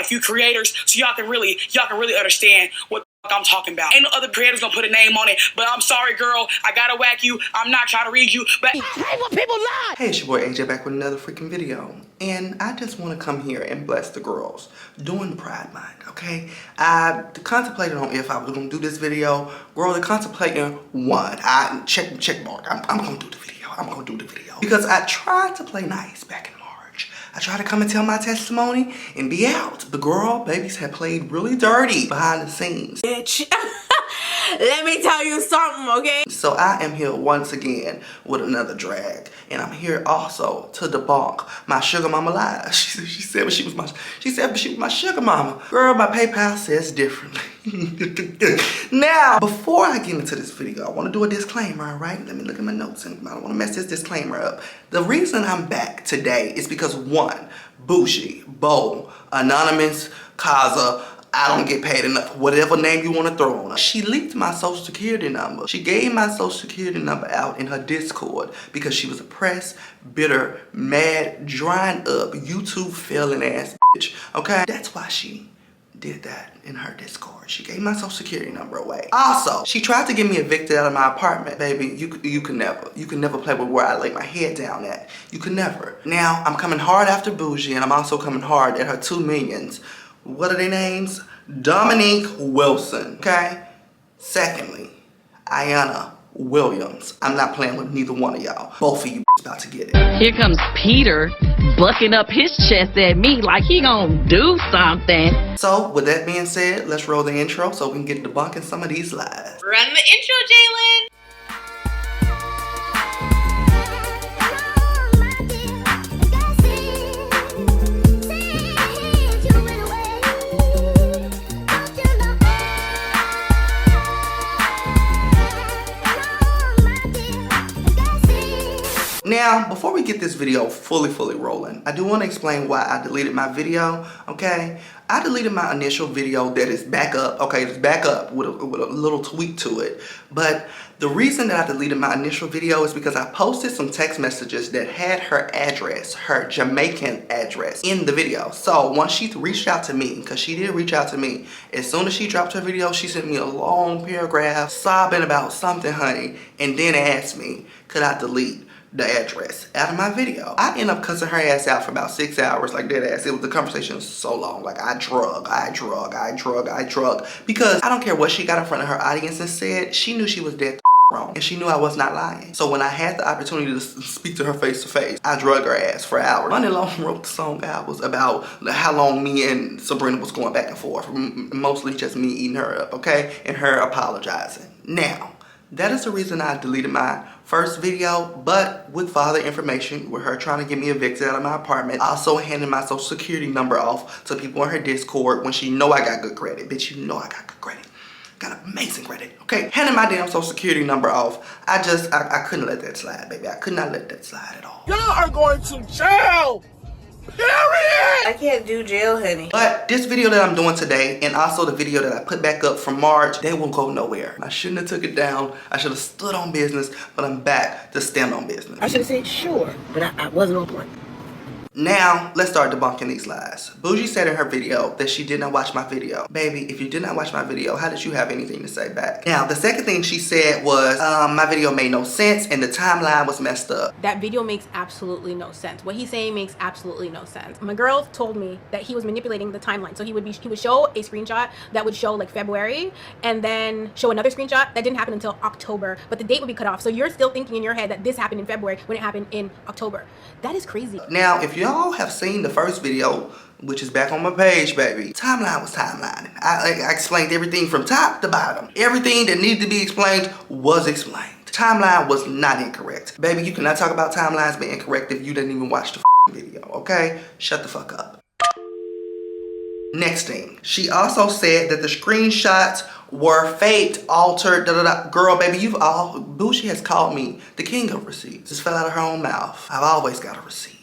a few creators so y'all can really understand what I'm talking about. Ain't no other creators gonna put a name on it, but I'm sorry, girl. I gotta whack you. I'm not trying to read you, but I hate when people lie. Hey, it's your boy AJ back with another freaking video. And I just want to come here and bless the girls during the Pride Month, okay? I contemplated on if I was gonna do this video. Girl, the contemplating one. I check mark. I'm gonna do the video. I'm gonna do the video. Because I tried to play nice back in March. I tried to come and tell my testimony and be out. The girl, babies had played really dirty behind the scenes. Bitch. Let me tell you something, okay? So I am here once again with another drag. And I'm here also to debunk my sugar mama lies. She said she was my sugar mama. Girl, my PayPal says differently. Now, before I get into this video, I want to do a disclaimer, all right? Let me look at my notes and I don't want to mess this disclaimer up. The reason I'm back today is because one, Bougie, Bo, Anonymous, Kaza, I don't get paid enough, whatever name you want to throw on her. She leaked my social security number. She gave my social security number out in her Discord because she was a pressed, bitter, mad, drying up, YouTube failing ass bitch, okay? That's why she did that in her Discord. She gave my social security number away. Also, she tried to get me evicted out of my apartment. Baby, you can never play with where I lay my head down at. You can never. Now, I'm coming hard after Bougie and I'm also coming hard at her 2 minions. What are their names? Dominique Wilson, okay? Secondly, Ayanna Williams. I'm not playing with neither one of y'all. Both of you about to get it. Here comes Peter bucking up his chest at me like he gonna do something. So, with that being said, let's roll the intro so we can get debunking some of these lies. Run the intro, Jalen. Now, before we get this video fully rolling, I do want to explain why I deleted my video, okay? I deleted my initial video that is back up, okay? It's back up with a little tweak to it. But the reason that I deleted my initial video is because I posted some text messages that had her address, her Jamaican address, in the video. So once she reached out to me, because she did reach out to me, as soon as she dropped her video, she sent me a long paragraph sobbing about something, honey, and then asked me, could I delete the address out of my video. I ended up cussing her ass out for about 6 hours, like dead ass. It was, the conversation was so long. Like I drug. Because I don't care what she got in front of her audience and said, she knew she was dead wrong. And she knew I was not lying. So when I had the opportunity to speak to her face to face, I drug her ass for hours. Money Long wrote the song Hours about how long me and Sabrina was going back and forth. Mostly just me eating her up, okay? And her apologizing. Now, that is the reason I deleted my first video, but with further information, with her trying to get me evicted out of my apartment, also handing my social security number off to people in her Discord when she know I got good credit. Bitch, you know I got good credit. Got amazing credit, okay? Handing my damn social security number off, I couldn't let that slide, baby. I could not let that slide at all. Y'all are going to jail. Period! I can't do jail, honey. But this video that I'm doing today, and also the video that I put back up from March, they won't go nowhere. I shouldn't have took it down. I should have stood on business, but I'm back to stand on business. I should have said sure, but I wasn't on point. Now, let's start debunking these lies. Bougie said in her video that she did not watch my video. Baby, if you did not watch my video, how did you have anything to say back? Now, the second thing she said was, my video made no sense and the timeline was messed up. That video makes absolutely no sense. What he's saying makes absolutely no sense. My girl told me that he was manipulating the timeline. So he would show a screenshot that would show like February and then show another screenshot that didn't happen until October, but the date would be cut off. So you're still thinking in your head that this happened in February when it happened in October. That is crazy. Now, if y'all have seen the first video, which is back on my page, baby, timeline was timelining. I explained everything from top to bottom. Everything that needed to be explained was explained. Timeline was not incorrect. Baby, you cannot talk about timelines being incorrect if you didn't even watch the video, okay? Shut the fuck up. Next thing, she also said that the screenshots were faked, altered, Girl, baby, Bougie has called me the king of receipts. Just fell out of her own mouth. I've always got a receipt.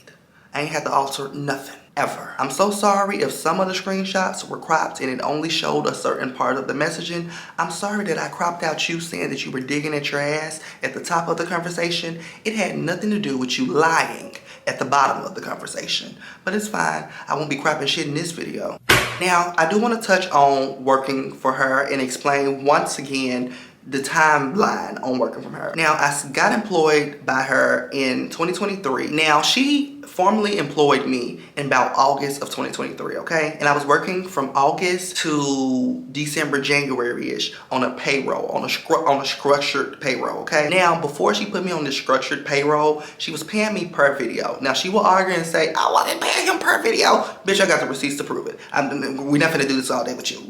I ain't had to alter nothing, ever. I'm so sorry if some of the screenshots were cropped and it only showed a certain part of the messaging. I'm sorry that I cropped out you saying that you were digging at your ass at the top of the conversation. It had nothing to do with you lying at the bottom of the conversation. But it's fine. I won't be cropping shit in this video. Now, I do want to touch on working for her and explain once again the timeline on working from her. Now, I got employed by her in 2023. Now, she formally employed me in about August of 2023, okay? And I was working from August to December, January-ish on a payroll, on a structured payroll, okay? Now, before she put me on this structured payroll, she was paying me per video. Now, she will argue and say, I wasn't paying him per video. Bitch, I got the receipts to prove it. We're not gonna do this all day with you.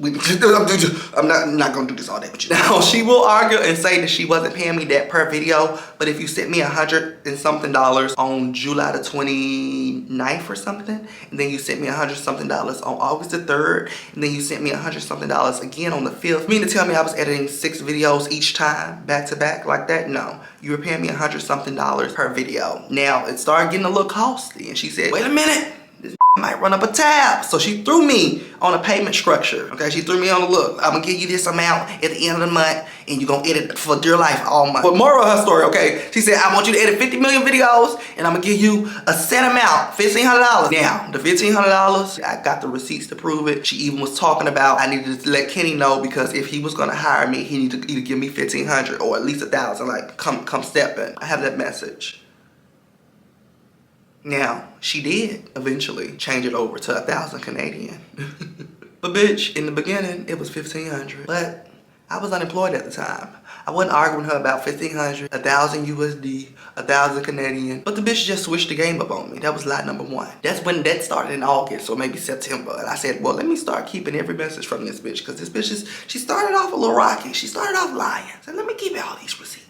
I'm not gonna do this all day with you. Now, she will argue and say that she wasn't paying me that per video, but if you sent me $100 and something on July the 29th or something, and then you sent me $100 something on August the 3rd, and then you sent me $100 something again on the 5th, you mean to tell me I was editing 6 videos each time, back to back like that? No, you were paying me $100 something per video. Now, it started getting a little costly, and she said, wait a minute, this might run up a tab. So she threw me on a payment structure. Okay, she threw me on the look. I'm gonna give you this amount at the end of the month, and you're gonna edit for dear life all month. But moral of her story, okay, she said, I want you to edit 50 million videos, and I'm gonna give you a set amount, $1,500. Now, the $1,500, I got the receipts to prove it. She even was talking about I needed to let Kenny know, because if he was gonna hire me, he needed to either give me $1,500 or at least $1,000. Like, come step in. I have that message. Now, she did eventually change it over to 1,000 Canadian. But bitch, in the beginning, it was 1,500. But I was unemployed at the time. I wasn't arguing with her about 1,500, 1,000 USD, 1,000 Canadian. But the bitch just switched the game up on me. That was lie number 1. That's when that started in August or maybe September. And I said, well, let me start keeping every message from this bitch, because this bitch she started off a little rocky. She started off lying. So let me keep all these receipts.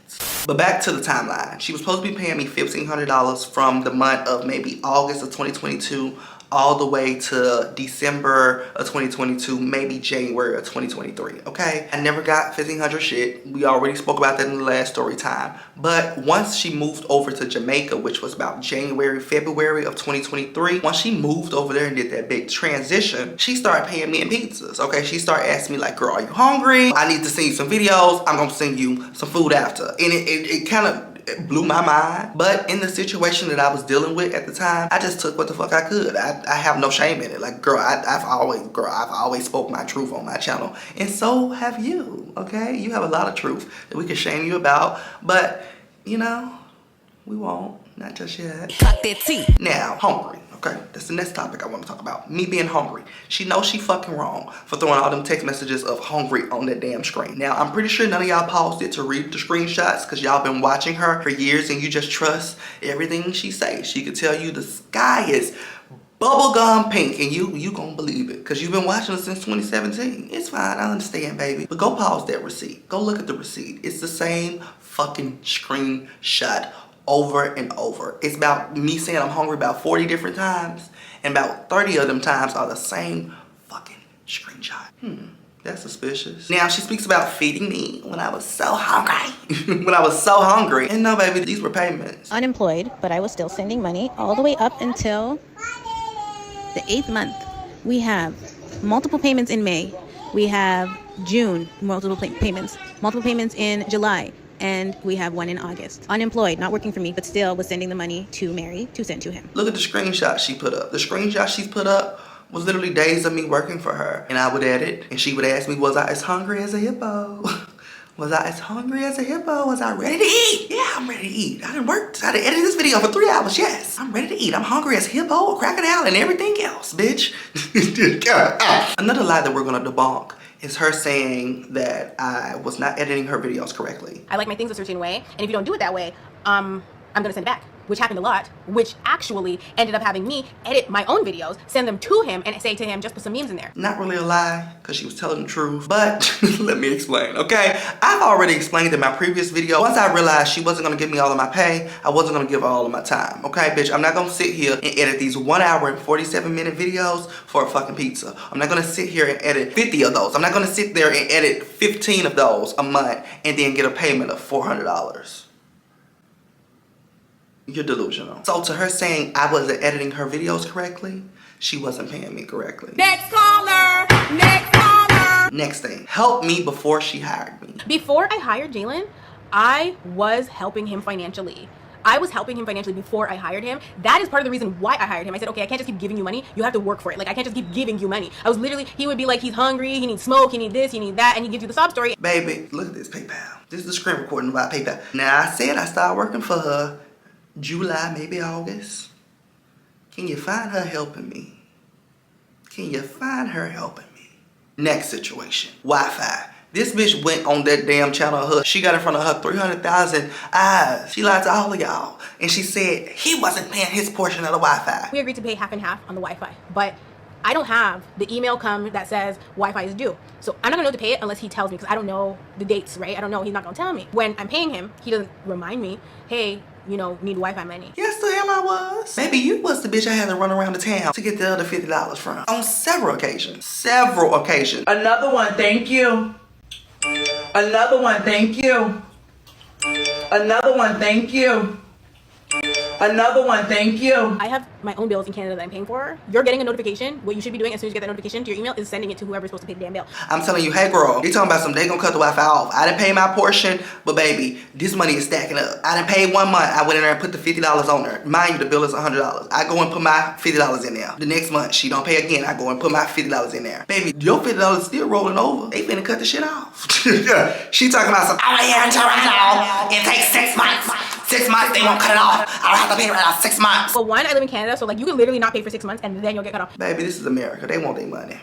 But back to the timeline. She was supposed to be paying me $1,500 from the month of maybe August of 2022 all the way to December of 2022, maybe January of 2023, okay? I never got 1,500 shit. We already spoke about that in the last story time. But once she moved over to Jamaica, which was about January, February of 2023, once she moved over there and did that big transition, she started paying me in pizzas, okay? She started asking me like, girl, are you hungry? I need to send you some videos. I'm gonna send you some food after. And it kind of blew my mind. But in the situation that I was dealing with at the time, I just took what the fuck I could. I have no shame in it. Like, girl, I've always spoke my truth on my channel. And so have you, okay? You have a lot of truth that we can shame you about. But, you know, we won't. Not just yet. Tuck that teeth. Now, hungry. Okay, that's the next topic I want to talk about. Me being hungry. She knows she fucking wrong for throwing all them text messages of hungry on that damn screen. Now, I'm pretty sure none of y'all paused it to read the screenshots, because y'all been watching her for years and you just trust everything she says. She could tell you the sky is bubblegum pink and you gonna believe it, because you've been watching her since 2017. It's fine, I understand, baby. But go pause that receipt. Go look at the receipt. It's the same fucking screenshot over and over. It's about me saying I'm hungry about 40 different times, and about 30 of them times are the same fucking screenshot. That's suspicious. Now, she speaks about feeding me when I was so hungry. When I was so hungry. And no, baby, these were payments. Unemployed, but I was still sending money all the way up until the 8th month. We have multiple payments in May. We have June, multiple payments in July. And we have one in August. Unemployed, not working for me, but still was sending the money to Mary to send to him. Look at the screenshot she put up. The screenshot she's put up was literally days of me working for her. And I would edit, and she would ask me, was I as hungry as a hippo? Was I as hungry as a hippo? Was I ready to eat? Yeah, I'm ready to eat. I done worked. I done edited this video for 3 hours, yes. I'm ready to eat. I'm hungry as a hippo, a crocodile, and everything else, bitch. Another lie that we're gonna debunk is her saying that I was not editing her videos correctly. I like my things a certain way, and if you don't do it that way, I'm gonna send it back, which happened a lot, which actually ended up having me edit my own videos, send them to him, and say to him, just put some memes in there. Not really a lie, because she was telling the truth, but let me explain, okay? I've already explained in my previous video, once I realized she wasn't gonna give me all of my pay, I wasn't gonna give her all of my time, okay, bitch? I'm not gonna sit here and edit these 1 hour and 47-minute videos for a fucking pizza. I'm not gonna sit here and edit 50 of those. I'm not gonna sit there and edit 15 of those a month and then get a payment of $400. You're delusional. So to her saying I wasn't editing her videos correctly, she wasn't paying me correctly. Next caller. Next caller. Next thing, help me before she hired me. Before I hired Jalen, I was helping him financially. I was helping him financially before I hired him. That is part of the reason why I hired him. I said, okay, I can't just keep giving you money. You have to work for it. Like, I can't just keep giving you money. I was literally, he would be like, he's hungry, he needs smoke, he needs this, he needs that, and he gives you the sob story. Baby, look at this PayPal. This is the screen recording about PayPal. Now, I said I started working for her July, maybe August. Can you find her helping me? Can you find her helping me? Next situation, Wi-Fi. This bitch went on that damn channel of her. She got in front of her 300,000 eyes. She lied to all of y'all. And she said he wasn't paying his portion of the Wi-Fi. We agreed to pay half and half on the Wi-Fi, but I don't have the email come that says Wi-Fi is due. So I'm not gonna know to pay it unless he tells me, because I don't know the dates, right? I don't know, he's not gonna tell me. When I'm paying him, he doesn't remind me, hey, you know, need Wi-Fi money. Yes, the hell I was. Maybe you was the bitch I had to run around the town to get the other $50 from. On several occasions. Several occasions. Another one, thank you. Another one, thank you. Another one, thank you. Another one, thank you. I have my own bills in Canada that I'm paying for. You're getting a notification. What you should be doing as soon as you get that notification to your email is sending it to whoever's supposed to pay the damn bill. I'm telling you, hey girl, they talking about some, they gonna cut the Wi-Fi off. I didn't pay my portion, but baby, this money is stacking up. I didn't pay 1 month. I went in there and put the $50 on there. Mind you, the bill is $100. I go and put my $50 in there. The next month, she don't pay again. I go and put my $50 in there. Baby, your $50 still rolling over. They finna cut the shit off. She talking about some, oh yeah, it takes 6 months. 6 months, they won't cut it off. I don't have to pay right now, 6 months. Well, one, I live in Canada, so like you can literally not pay for 6 months and then you'll get cut off. Baby, this is America. They want their money.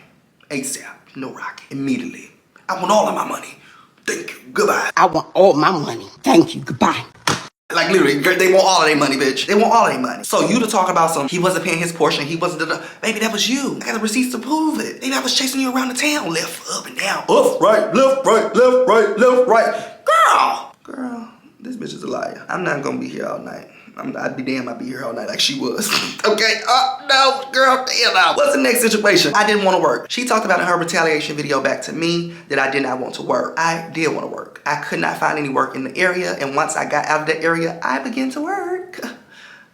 ASAP. No rocket. Immediately. I want all of my money. Thank you. Goodbye. I want all my money. Thank you. Goodbye. Like literally, they want all of their money, bitch. They want all of their money. So you to talk about some, he wasn't paying his portion, he wasn't, baby, that was you. I got the receipts to prove it. Baby, I was chasing you around the town, left, up, and down. Up, right, left, right, left, right, left, right. Girl, this bitch is a liar. I'm not gonna be here all night. I'd be damn, I'd be here all night like she was. Okay, no, girl, damn no. What's the next situation? I didn't want to work. She talked about in her retaliation video back to me that I did not want to work. I did want to work. I could not find any work in the area, and once I got out of the area, I began to work.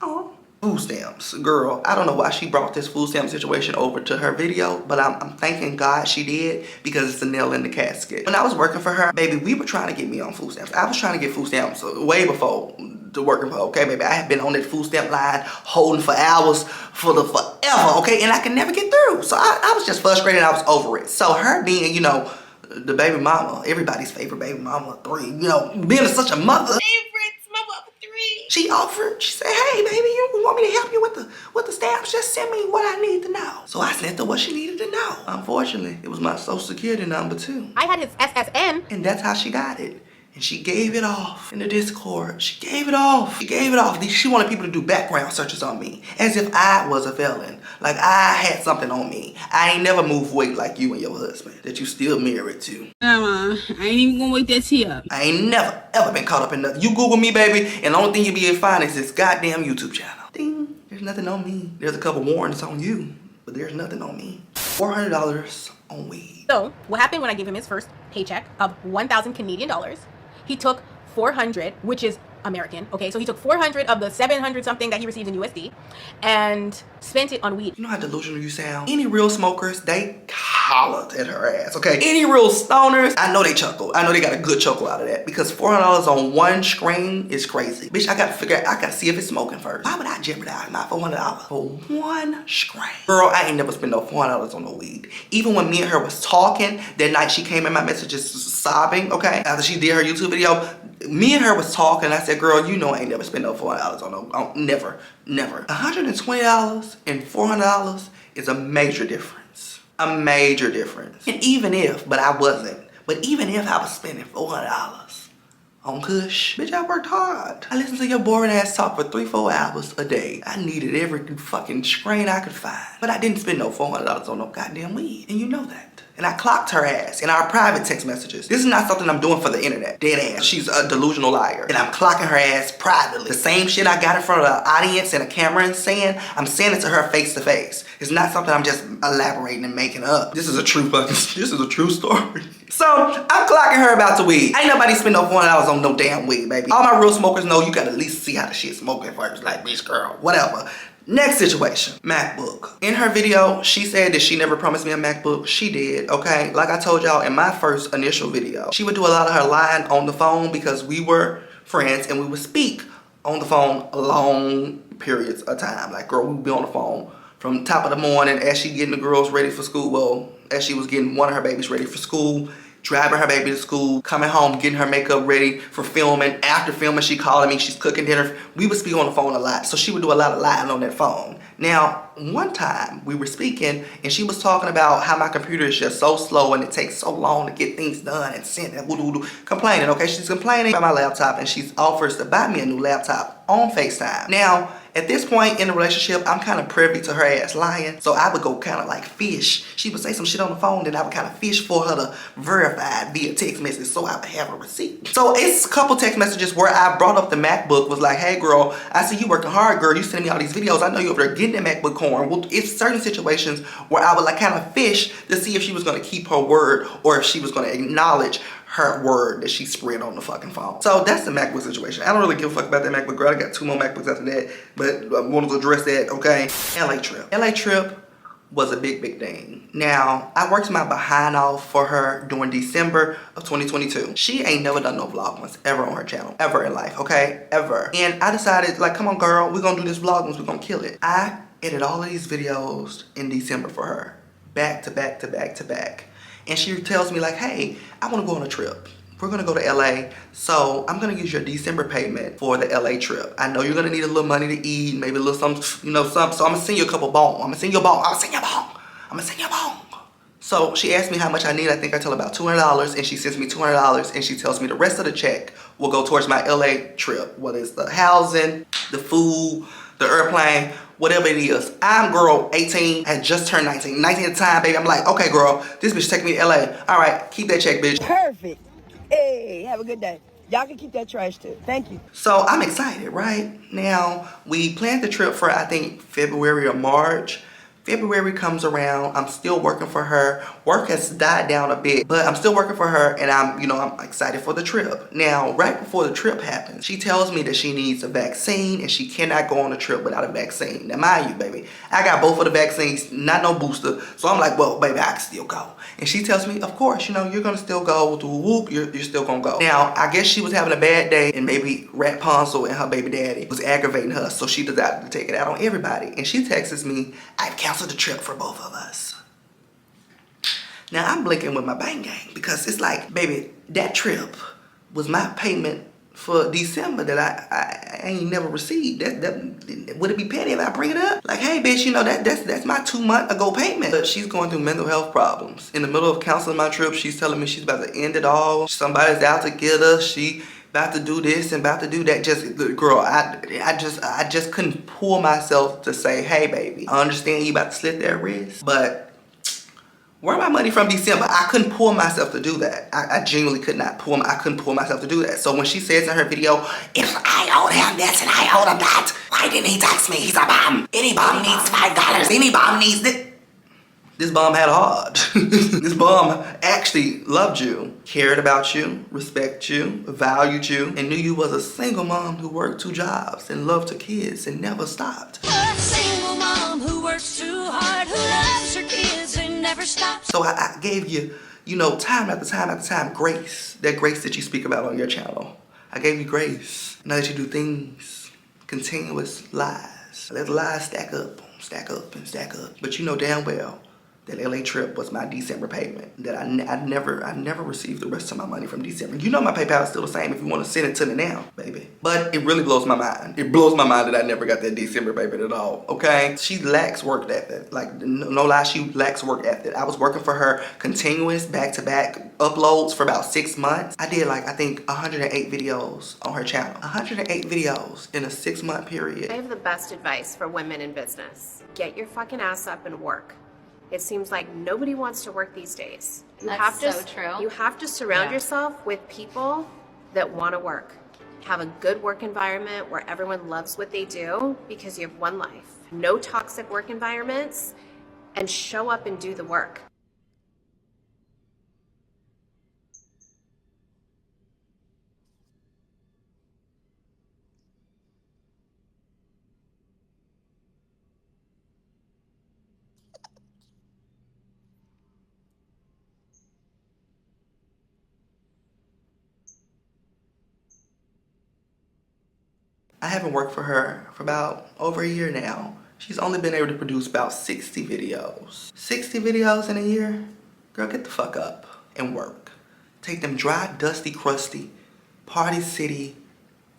Oh. Food stamps. Girl, I don't know why she brought this food stamp situation over to her video, but I'm thanking God she did, because it's a nail in the casket. When I was working for her, baby, we were trying to get me on food stamps. I was trying to get food stamps way before to working for her, okay, baby? I have been on that food stamp line holding for hours for the forever, okay? And I can never get through. So I was just frustrated. I was over it. So her being, you know, the baby mama, everybody's favorite baby mama, 3, you know, being such a mother. She offered, she said, hey, baby, you want me to help you with the stamps? Just send me what I need to know. So I sent her what she needed to know. Unfortunately, it was my social security number too. I had his SSN. And that's how she got it. And she gave it off in the Discord. She gave it off. She gave it off. She wanted people to do background searches on me. As if I was a felon. Like I had something on me. I ain't never moved weight like you and your husband that you still married to. I ain't even gonna wake that tea up. I ain't never ever been caught up in nothing. You Google me, baby, and the only thing you be able to find is this goddamn YouTube channel. Ding. There's nothing on me. There's a couple warrants on you, but there's nothing on me. $400 on weed. So what happened when I gave him his first paycheck of 1,000 Canadian dollars? He took 400, which is American, okay? So he took 400 of the 700 something that he received in USD and spent it on weed. You know how delusional you sound? Any real smokers, they hollered at her ass, okay? Any real stoners, I know they chuckle. I know they got a good chuckle out of that, because $400 on one screen is crazy. Bitch, I gotta figure out, I gotta see if it's smoking first. Why would I jeopardize my $400 for one screen? Girl, I ain't never spent no $400 on no weed. Even when me and her was talking, that night she came in my messages sobbing, okay? After she did her YouTube video, me and her was talking. I said, girl, you know I ain't never spent no $400 on no, never. $120 and $400 is a major difference. A major difference. And even if, but I wasn't, but even if I was spending $400 on Kush, bitch, I worked hard. I listened to your boring ass talk for 3-4 hours a day. I needed every fucking screen I could find. But I didn't spend no $400 on no goddamn weed. And you know that. And I clocked her ass in our private text messages. This is not something I'm doing for the internet. Dead ass. She's a delusional liar. And I'm clocking her ass privately. The same shit I got in front of the audience and a camera and saying, I'm saying it to her face to face. It's not something I'm just elaborating and making up. This is a true fucking, this is a true story. So, I'm clocking her about the weed. Ain't nobody spend no $400 on no damn weed, baby. All my real smokers know you gotta at least see how the shit's smoking first. Like, bitch, girl, whatever. Next situation, MacBook. In her video, she said that she never promised me a MacBook. She did, okay? Like I told y'all in my first initial video, she would do a lot of her lying on the phone because we were friends and we would speak on the phone long periods of time. Like, girl, we would be on the phone from top of the morning as she getting the girls ready for school. Well, as she was getting one of her babies ready for school, driving her baby to school, coming home, getting her makeup ready for filming. After filming, she calling me, she's cooking dinner. We would speak on the phone a lot, so she would do a lot of lying on that phone. Now, one time we were speaking and she was talking about how my computer is just so slow and it takes so long to get things done and sent and woo-doo-doo, complaining, okay? She's complaining about my laptop and she offers to buy me a new laptop on FaceTime. Now, at this point in the relationship, I'm kind of privy to her ass lying, so I would go kind of like fish. She would say some shit on the phone, then I would kind of fish for her to verify it via text message so I would have a receipt. So it's a couple text messages where I brought up the MacBook, was like, hey girl, I see you working hard, girl. You sending me all these videos. I know you over there getting that MacBook corn. Well, it's certain situations where I would like kind of fish to see if she was going to keep her word or if she was going to acknowledge her word that she spread on the fucking phone. So that's the MacBook situation. I don't really give a fuck about that MacBook, girl. I got 2 more MacBooks after that, but I wanted to address that, okay? LA trip. LA trip was a big, big thing. Now, I worked my behind off for her during December of 2022. She ain't never done no vlogmas ever on her channel, ever in life, okay? Ever. And I decided, like, come on, girl, we're gonna do this vlogmas, we're gonna kill it. I edited all of these videos in December for her, back to back to back to back. And she tells me like, hey, I wanna go on a trip. We're gonna go to LA, so I'm gonna use your December payment for the LA trip. I know you're gonna need a little money to eat, maybe a little something, you know, something, so I'm gonna send you a couple bone. I'm gonna send you a bone, I'm gonna send you a bone, I'm gonna send you a bone. So she asked me how much I need. I think I tell her about $200, and she sends me $200, and she tells me the rest of the check will go towards my LA trip, whether it's the housing, the food, the airplane, whatever it is. I'm girl 18, had just turned 19 at the time, baby. I'm like, okay girl, this bitch taking me to LA. All right, keep that check, bitch. Perfect. Hey, have a good day. Y'all can keep that trash too. Thank you. So I'm excited, right? Now, we planned the trip for, I think, February or March. February comes around, I'm still working for her. Work has died down a bit, but I'm still working for her and I'm excited for the trip. Now, right before the trip happens, she tells me that she needs a vaccine and she cannot go on a trip without a vaccine. Now, mind you, baby, I got both of the vaccines, not no booster. So I'm like, well, baby, I can still go. And she tells me, of course, you're gonna still go to whoop, you're still gonna go. Now, I guess she was having a bad day and maybe Rapunzel and her baby daddy was aggravating her, so she decided to take it out on everybody. And she texts me, I've canceled the trip for both of us. Now, I'm blinking with my bang gang because it's like, baby, that trip was my payment for December that I ain't never received. Would it be petty if I bring it up? Like, hey, bitch, that's my 2 month ago payment. But she's going through mental health problems. In the middle of canceling my trip, she's telling me she's about to end it all. Somebody's out to get her. She about to do this and about to do that. Just, girl, I just couldn't pull myself to say, hey, baby, I understand you about to slit that wrist, but where my money from December? I couldn't pull myself to do that. I genuinely I couldn't pull myself to do that. So when she says in her video, if I owed him this and I owed him that, why didn't he text me? He's a bum. Any bum needs $5. Any bum needs this. This bum had a heart. This bum actually loved you, cared about you, respected you, valued you, and knew you was a single mom who worked 2 jobs and loved her kids and never stopped. A single mom who works too hard, who loves her kids and never stops. So I gave you, time after time after time, grace. That grace that you speak about on your channel. I gave you grace. Now that you do things, continuous lies. Let the lies stack up and stack up. But you know damn well that LA trip was my December payment. That I never received the rest of my money from December. You know my PayPal is still the same if you want to send it to me now, baby. But it really blows my mind. It blows my mind that I never got that December payment at all, okay? She lacks work ethic. Like, no lie, she lacks work ethic. I was working for her continuous back-to-back uploads for about 6 months. I did like, I think 108 videos on her channel. 108 videos in a 6-month period. I have the best advice for women in business. Get your fucking ass up and work. It seems like nobody wants to work these days. That's so true. You have to surround yourself with people that want to work. Have a good work environment where everyone loves what they do because you have one life. No toxic work environments, and show up and do the work. I haven't worked for her for about over a year now. She's only been able to produce about 60 videos. 60 videos in a year? Girl, get the fuck up and work. Take them dry, dusty, crusty, Party City,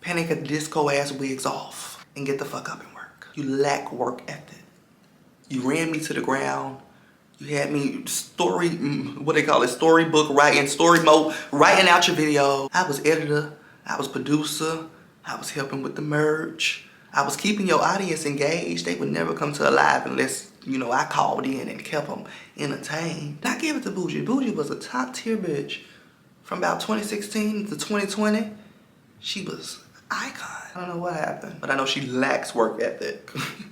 Panic at the Disco ass wigs off and get the fuck up and work. You lack work ethic. You ran me to the ground. You had me storybook writing, story mode, writing out your video. I was editor, I was producer, I was helping with the merch. I was keeping your audience engaged. They would never come to a live unless, you know, I called in and kept them entertained. I give it to Bougie. Bougie was a top tier bitch. From about 2016 to 2020, she was icon. I don't know what happened, but I know she lacks work ethic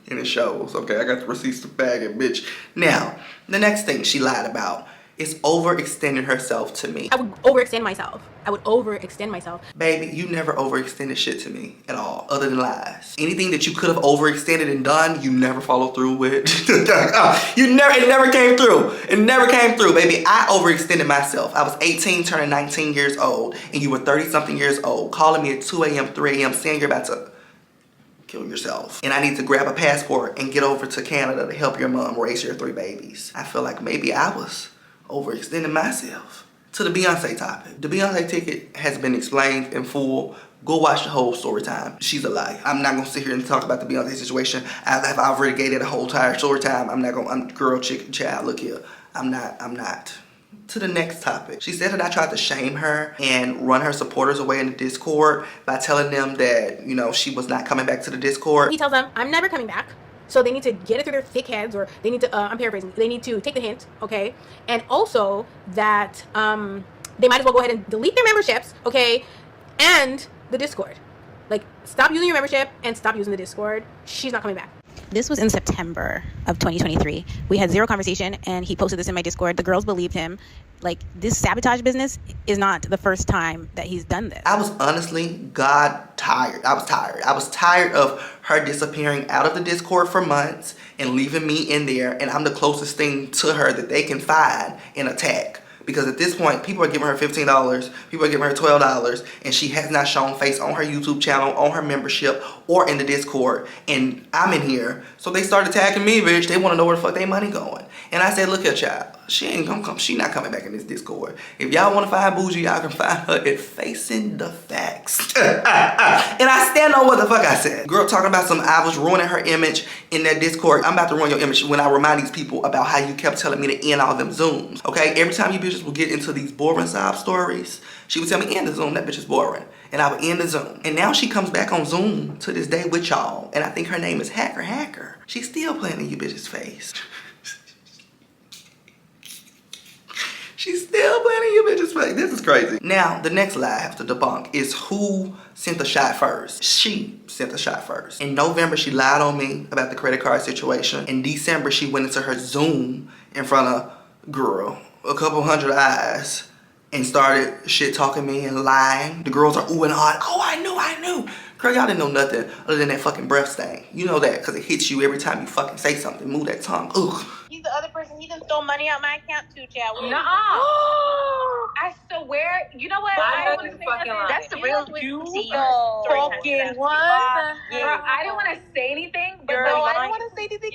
and it shows. Okay, I got the receipts to bag it, bitch. Now, the next thing she lied about is overextending herself to me. I would overextend myself. Baby, you never overextended shit to me at all, other than lies. Anything that you could have overextended and done, you never followed through with. It never came through. It never came through, baby. I overextended myself. I was 18, turning 19 years old, and you were 30-something years old, calling me at 2 a.m., 3 a.m., saying you're about to kill yourself. And I need to grab a passport and get over to Canada to help your mom raise your 3 babies. I feel like maybe I was overextending myself. To the Beyonce topic. The Beyonce ticket has been explained in full. Go watch the whole story time. She's a lie. I'm not gonna sit here and talk about the Beyonce situation. I've already gave it a whole entire story time. I'm girl, chicken, child, look here. I'm not. To the next topic. She said that I tried to shame her and run her supporters away in the Discord by telling them that, you know, she was not coming back to the Discord. He tells them, I'm never coming back. So they need to get it through their thick heads, or they need to, I'm paraphrasing, they need to take the hint, okay? And also that they might as well go ahead and delete their memberships, okay? And the Discord. Like, stop using your membership and stop using the Discord. She's not coming back. This was in September of 2023. We had zero conversation, and he posted this in my Discord. The girls believed him. Like, this sabotage business is not the first time that he's done this. I was honestly tired. I was tired of her disappearing out of the Discord for months and leaving me in there, and I'm the closest thing to her that they can find and attack. Because at this point, people are giving her $15, people are giving her $12, and she has not shown face on her YouTube channel, on her membership, or in the Discord. And I'm in here, so they started attacking me, bitch. They want to know where the fuck their money going. And I said, look here, child. She ain't gonna come. She not coming back in this Discord. If y'all want to find Bougie, y'all can find her at Facing the Facts. And I stand on what the fuck I said. Girl talking about some, I was ruining her image in that Discord. I'm about to ruin your image when I remind these people about how you kept telling me to end all them Zooms. Okay? Every time you bitches will get into these boring sob stories, she would tell me, end the Zoom, that bitch is boring. And I would end the Zoom. And now she comes back on Zoom to this day with y'all. And I think her name is Hacker. She's still playing in you bitches' face. She's still playing in you bitches' face. This is crazy. Now, the next lie I have to debunk is who sent the shot first. She sent the shot first. In November, she lied on me about the credit card situation. In December, she went into her Zoom in front of, girl, a couple hundred eyes and started shit talking me and lying. The girls are ooh and ah. Oh, I knew. Girl, y'all didn't know nothing other than that fucking breath stain. You know that because it hits you every time you fucking say something. Move that tongue. Ugh. He's the other person. He done stole money out my account too, child. Nuh-uh. I swear. You know what? I don't want to say nothing. That's the real you. Fucking what? Girl, I didn't want to say anything, but girl, I didn't want to say anything.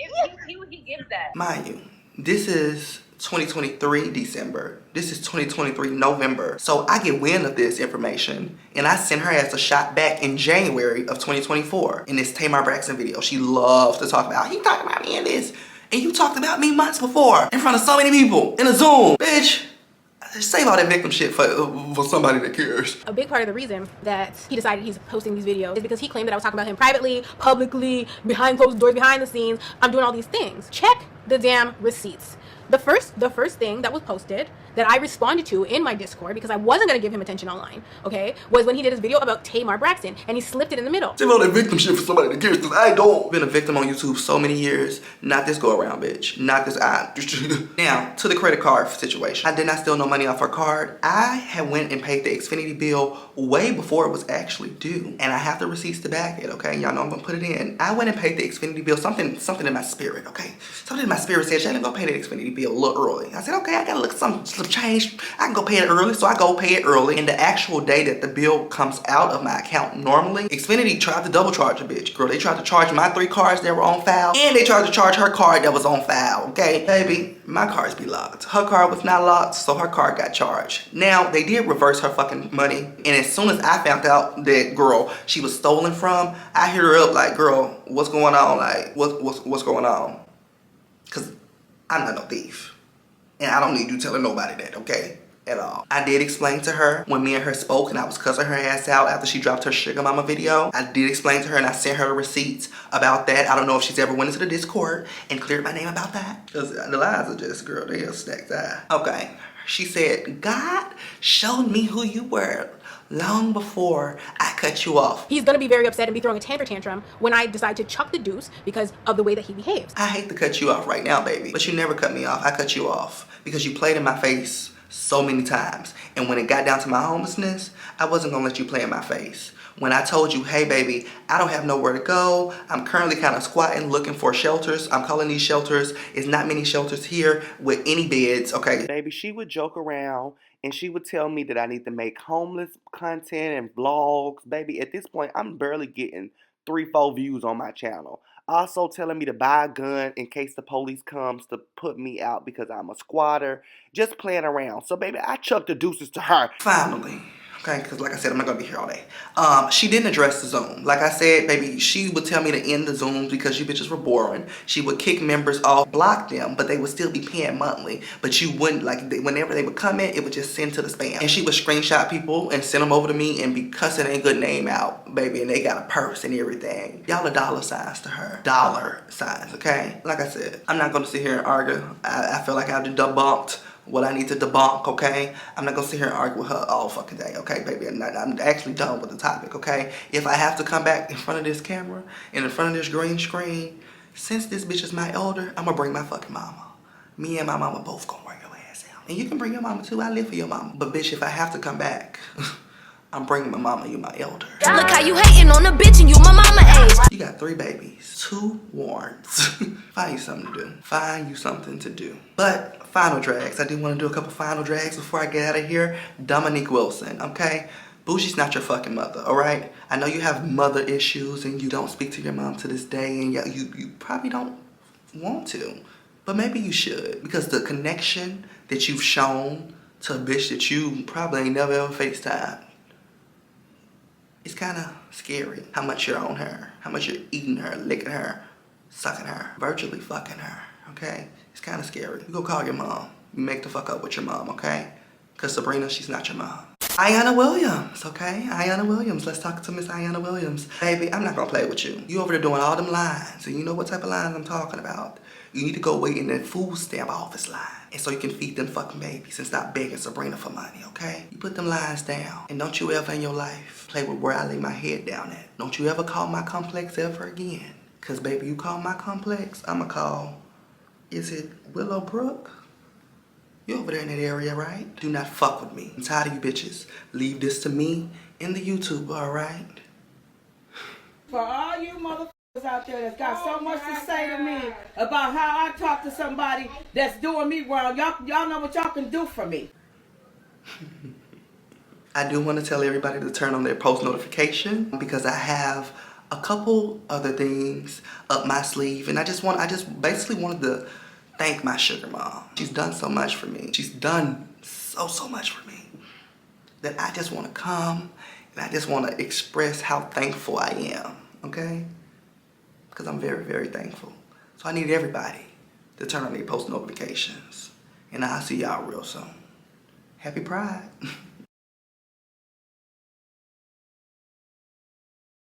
He gives that. Mind you, this is 2023 December. This is 2023 November. So I get wind of this information and I sent her ass a shot back in January of 2024 in this Tamar Braxton video. She loves to talk about, you talked about me in this and you talked about me months before in front of so many people in a Zoom. Bitch, save all that victim shit for somebody that cares. A big part of the reason that he decided he's posting these videos is because he claimed that I was talking about him privately, publicly, behind closed doors, behind the scenes. I'm doing all these things. Check the damn receipts. The first thing that was posted that I responded to in my Discord, because I wasn't going to give him attention online, okay, was when he did his video about Tamar Braxton, and he slipped it in the middle. Save all that victim shit for somebody that cares, because I don't. Been a victim on YouTube so many years. Not this go around, bitch. Not this Now, to the credit card situation. I did not steal no money off her card. I had went and paid the Xfinity bill way before it was actually due. And I have the receipts to back it, okay? Y'all know I'm going to put it in. I went and paid the Xfinity bill. Something in my spirit, okay? Something in my spirit said, Shannon, go pay the Xfinity bill a little early. I said, okay, I gotta look some change. I can go pay it early, so I go pay it early. And the actual day that the bill comes out of my account normally, Xfinity tried to double charge a bitch. Girl, they tried to charge my 3 cards that were on file, and they tried to charge her card that was on file, okay? Baby, my cards be locked. Her card was not locked, so her card got charged. Now, they did reverse her fucking money, and as soon as I found out that girl she was stolen from, I hit her up like, girl, what's going on? Like, what's going on? Cause I'm not no thief. And I don't need you telling nobody that, okay? At all. I did explain to her when me and her spoke and I was cussing her ass out after she dropped her Sugar Mama video. I did explain to her and I sent her receipts about that. I don't know if she's ever went into the Discord and cleared my name about that. Cause the lies are just, girl, they are stacked eye. Okay. She said, God showed me who you were long before I cut you off. He's gonna be very upset and be throwing a temper tantrum when I decide to chuck the deuce because of the way that he behaves. I hate to cut you off right now, baby, but you never cut me off. I cut you off because you played in my face so many times. And when it got down to my homelessness, I wasn't gonna let you play in my face. When I told you, hey baby, I don't have nowhere to go. I'm currently kind of squatting looking for shelters. I'm calling these shelters. It's not many shelters here with any beds, okay? Baby, she would joke around and she would tell me that I need to make homeless content and vlogs. Baby, at this point, I'm barely getting 3-4 views on my channel. Also telling me to buy a gun in case the police comes to put me out because I'm a squatter. Just playing around. So baby, I chucked the deuces to her. Finally. Okay, because like I said, I'm not going to be here all day. She didn't address the Zoom. Like I said, baby, she would tell me to end the Zooms because you bitches were boring. She would kick members off, block them, but they would still be paying monthly. But you wouldn't, like, whenever they would come in, it would just send to the spam. And she would screenshot people and send them over to me and be cussing a good name out, baby. And they got a purse and everything. Y'all are dollar signs to her. Dollar signs, okay? Like I said, I'm not going to sit here and argue. I feel like I've debunked what I need to debunk, okay? I'm not gonna sit here and argue with her all fucking day, okay, baby? I'm actually done with the topic, okay? If I have to come back in front of this camera and in front of this green screen, since this bitch is my elder, I'm gonna bring my fucking mama. Me and my mama both gonna work your ass out. And you can bring your mama too, I live for your mama. But bitch, if I have to come back, I'm bringing my mama, you my elder. Look how you hating on a bitch and you my mama age. You got 3 babies, 2 warrants. Find you something to do. Find you something to do. But final drags. I do want to do a couple final drags before I get out of here. Dominique Wilson, okay? Bougie's not your fucking mother, all right? I know you have mother issues and you don't speak to your mom to this day and you probably don't want to. But maybe you should, because the connection that you've shown to a bitch that you probably ain't never ever FaceTime, it's kind of scary how much you're on her, how much you're eating her, licking her, sucking her, virtually fucking her, okay? It's kind of scary. You go call your mom. You make the fuck up with your mom, okay? Because Sabrina, she's not your mom. Ayanna Williams, okay? Ayanna Williams. Let's talk to Miss Ayanna Williams. Baby, I'm not going to play with you. You over there doing all them lines, and you know what type of lines I'm talking about. You need to go wait in that food stamp office line, and so you can feed them fucking babies and stop begging Sabrina for money, okay? You put them lines down, and don't you ever in your life play with where I lay my head down at. Don't you ever call my complex ever again. Because, baby, you call my complex, I'ma call, is it Willowbrook? You over there in that area, right? Do not fuck with me. I'm tired of you bitches. Leave this to me and the YouTuber, all right? For all you motherfuckers out there that's got so much to say to me about how I talk to somebody that's doing me wrong, y'all know what y'all can do for me. I do want to tell everybody to turn on their post notification because I have a couple other things up my sleeve, and I just basically wanted to thank my sugar mom. She's done so much for me. She's done so much for me that I just want to come and I just want to express how thankful I am, okay? Because I'm very, very thankful. So I need everybody to turn on their post notifications, and I'll see y'all real soon. Happy Pride.